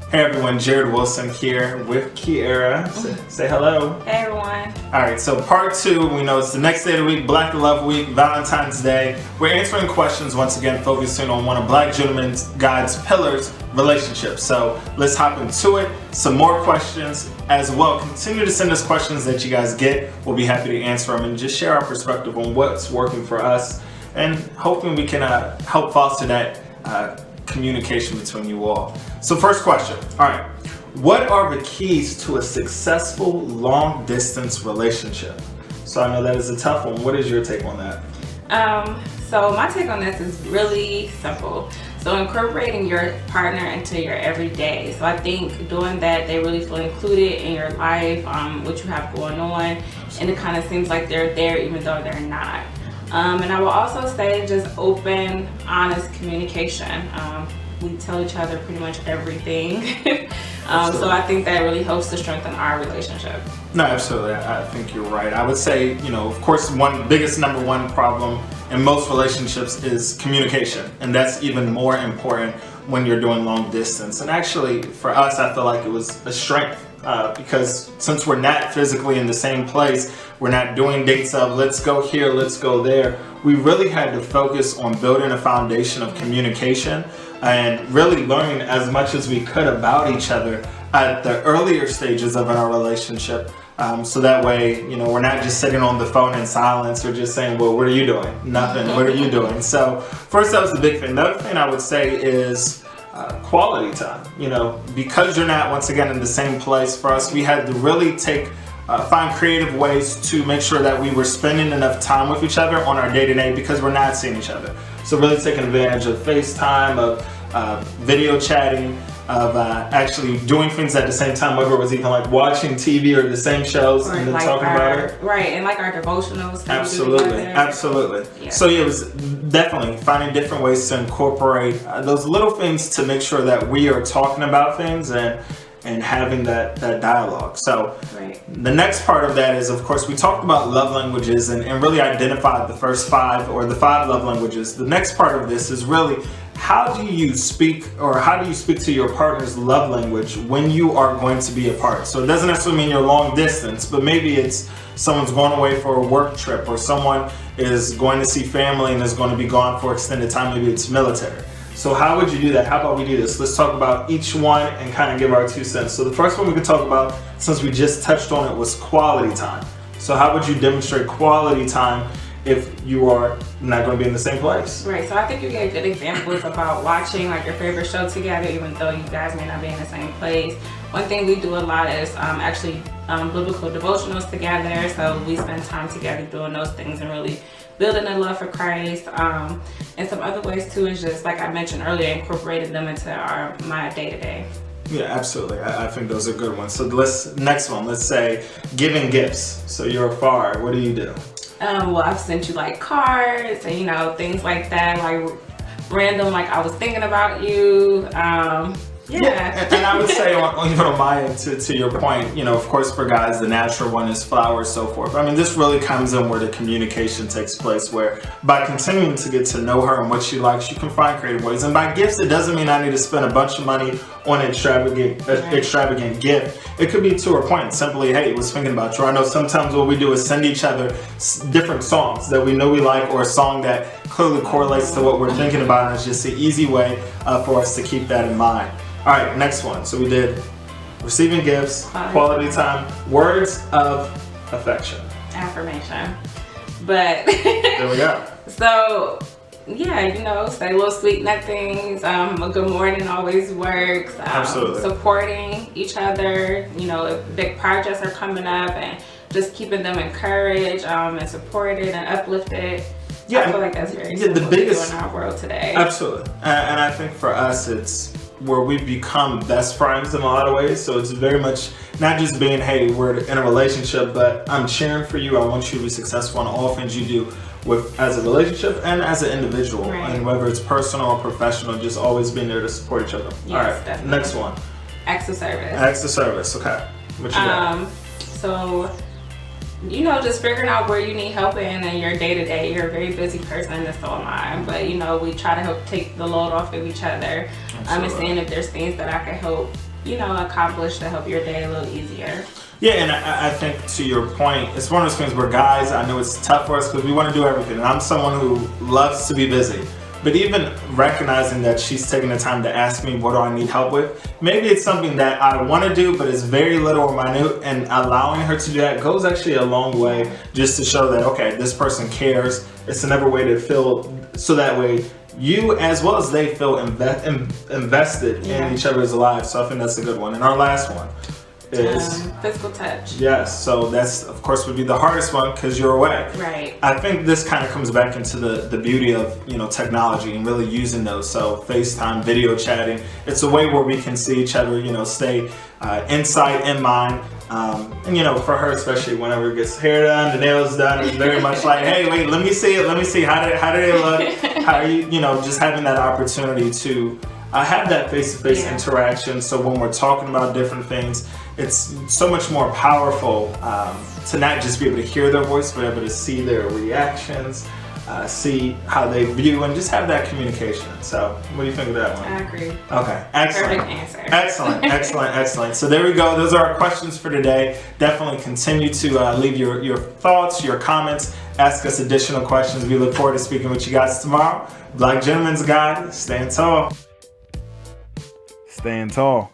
Hey everyone, Jared Wilson here with Kiera. Say hello. Hey everyone. Alright, so part 2, we know it's the next day of the week, Black Love Week, Valentine's Day. We're answering questions once again, focusing on one of Black Gentlemen's Guide's pillars, relationships. So let's hop into it. Some more questions as well. Continue to send us questions that you guys get. We'll be happy to answer them and just share our perspective on what's working for us, and hoping we can help foster that communication between you all. So first question, all right, what are the keys to a successful long distance relationship? So I know that is a tough one. What is your take on that? So my take on this is really simple. So incorporating your partner into your everyday. So I think doing that, they really feel included in your life, what you have going on, and it kind of seems like they're there even though they're not. And I will also say just open, honest communication. We tell each other pretty much everything. So I think that really helps to strengthen our relationship. No, absolutely. I think you're right. I would say, of course, number one problem in most relationships is communication. And that's even more important when you're doing long distance. And actually, for us, I feel like it was a strength. Because since we're not physically in the same place, we're not doing dates of let's go here, let's go there. We really had to focus on building a foundation of communication and really learning as much as we could about each other at the earlier stages of our relationship. So that way, we're not just sitting on the phone in silence or just saying, well, what are you doing? Nothing. What are you doing? So first, that was the big thing. The other thing I would say is quality time. Because you're not, once again, in the same place, for us, we had to really find creative ways to make sure that we were spending enough time with each other on our day-to-day because we're not seeing each other. So really taking advantage of FaceTime, of video chatting, of actually doing things at the same time, whether it was even like watching TV or the same shows and then like talking about it. Right, and like our devotionals. Absolutely. Yeah. So it was definitely finding different ways to incorporate those little things to make sure that we are talking about things and having that dialogue. So the next part of that is, of course, we talked about love languages and really identified the first 5 or the 5 love languages. The next part of this is really how do you speak to your partner's love language when you are going to be apart? So it doesn't necessarily mean you're long distance, but maybe it's someone's going away for a work trip, or someone is going to see family and is going to be gone for extended time. Maybe it's military. So how would you do that? How about we do this? Let's talk about each one and kind of give our 2 cents. So the first one we could talk about, since we just touched on it, was quality time. So how would you demonstrate quality time if you are not going to be in the same place? Right, so I think you gave good examples about watching like your favorite show together, even though you guys may not be in the same place. One thing we do a lot is actually biblical devotionals together. So we spend time together doing those things and really building a love for Christ. And some other ways too is just, like I mentioned earlier, incorporating them into my day-to-day. Yeah, absolutely. I think those are good ones. So next one, let's say giving gifts. So you're afar, what do you do? Well, I've sent you like cards and things like that, like random, like I was thinking about you. Yeah. And I would say even on my end, to your point, of course for guys the natural one is flowers, so forth. I mean, this really comes in where the communication takes place, where by continuing to get to know her and what she likes, you can find creative ways. And by gifts, it doesn't mean I need to spend a bunch of money on an extravagant gift. It could be to her point, simply, hey, was thinking about you. I know sometimes what we do is send each other different songs that we know we like, or a song that clearly correlates to what we're thinking about, and it's just an easy way for us to keep that in mind. All right, next one. So we did receiving gifts, quality time, words of affection. Affirmation. But there we go. So yeah, say little sweet nothings. A good morning always works. Absolutely. Supporting each other. If big projects are coming up, and just keeping them encouraged and supported and uplifted. Yeah, I feel like that's very simple the biggest in our world today. Absolutely. And I think for us, it's where we've become best friends in a lot of ways. So it's very much not just being, hey, we're in a relationship, but I'm cheering for you. I want you to be successful in all things you do as a relationship and as an individual. Right. And whether it's personal or professional, just always being there to support each other. Yes, all right, definitely. Next one. Acts of service. Acts of service, okay. What you got? So just figuring out where you need help in your day-to-day. You're a very busy person, and so am I. But, we try to help take the load off of each other. And seeing if there's things that I can help, accomplish to help your day a little easier. Yeah, and I think to your point, it's one of those things where guys, I know it's tough for us because we want to do everything. And I'm someone who loves to be busy. But even recognizing that she's taking the time to ask me what do I need help with, maybe it's something that I want to do, but it's very little or minute, and allowing her to do that goes actually a long way just to show that, okay, this person cares. It's another way to feel, so that way you as well as they feel invested in each other's lives. So I think that's a good one. And our last one is physical touch. Yes, so that's of course would be the hardest one because you're away. Right. I think this kind of comes back into the beauty of technology and really using those. So FaceTime, video chatting, it's a way where we can see each other, stay inside in mind. And for her especially, whenever it gets hair done, the nails done, it's very much like, hey, wait, let me see it. Let me see how do they look. How are you? Just having that opportunity to have that face-to-face interaction. So when we're talking about different things, it's so much more powerful to not just be able to hear their voice, but able to see their reactions, see how they view, and just have that communication. So what do you think of that one? I agree. Okay, excellent. Perfect answer. Excellent. So there we go. Those are our questions for today. Definitely continue to leave your thoughts, your comments, ask us additional questions. We look forward to speaking with you guys tomorrow. Black Gentleman's Guide, staying tall. Staying tall.